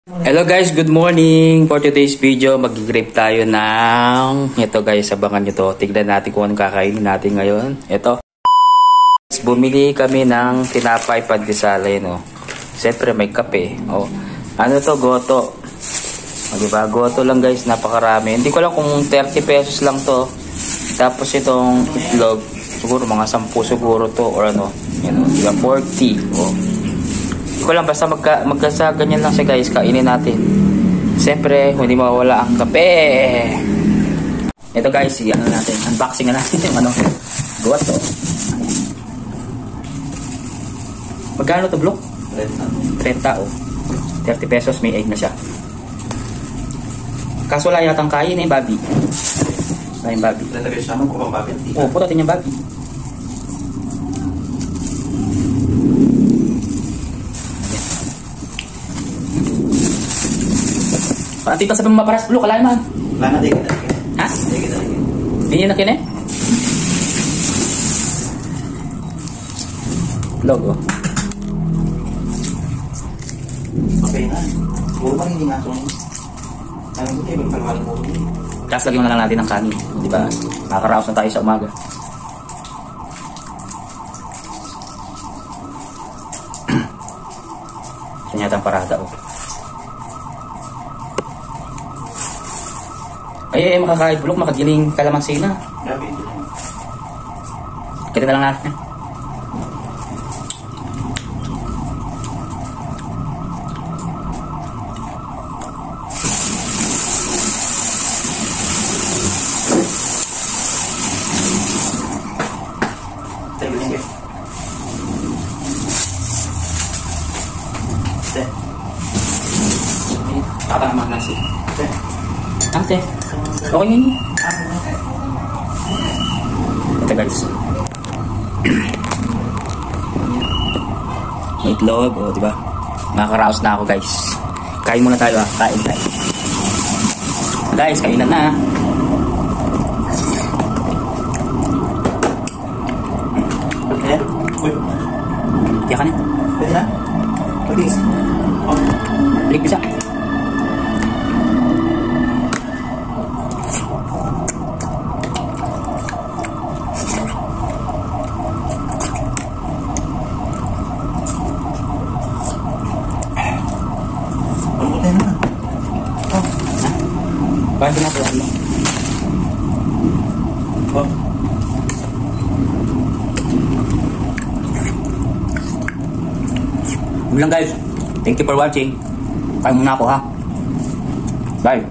Hello guys, good morning. For today's video, mag-grip tayo ng ito guys, abangan nyo to. Tignan natin kung anong kakainin natin ngayon. Ito. Bumili kami ng tinapay pandesal, no. Siyempre may kape. Oh. Ano to, goto. O, diba? Goto lang guys, napakarami. Hindi ko lang kung 30 pesos lang to. Tapos itong itlog, siguro mga 10 siguro to or ano. Yan, diba? 40. Oh. Ko lang basta magkasa ganyan lang siya guys, kainin natin. Siyempre hindi mawawala ang kape. Ito guys, ano natin, unboxing na natin yung ano, goto. Magkano to, Blok? 30 oh. 30 pesos, may egg na siya. Kaso wala yatang kain eh, Bobby. Wala yung Bobby. Oo, putatin yung Bobby. Tita sabi mo maparas, Blok, kalay man. Lana, di kita. Ha? Di kita. Hindi niya na kine? Logo. Okay na. Puro pa hindi nga ito. Ano ko tayo, magpalawala mo. Tapos lagyan na lang natin ng kanin. Di ba? Nakakaraos na tayo sa umaga. Yan yata ang parada, oh. Ay, makakahit, Blok, makagiling kalamansi na. Grabe ito. Kita na lang natin. Tayo lang guys. Te. Tatama nasi. Te. Ate. Okay yun. Ito guys. May itlog, o diba? Nakakaraos na ako guys. Kain muna tayo, kain tayo. Guys, kainan na. Eh? Uy. Kaya ka na. Pwede na? Pwede. Oh. Balik bisa. Bakit na po? Oh. Yun lang guys. Thank you for watching. Kain muna ako ha. Bye.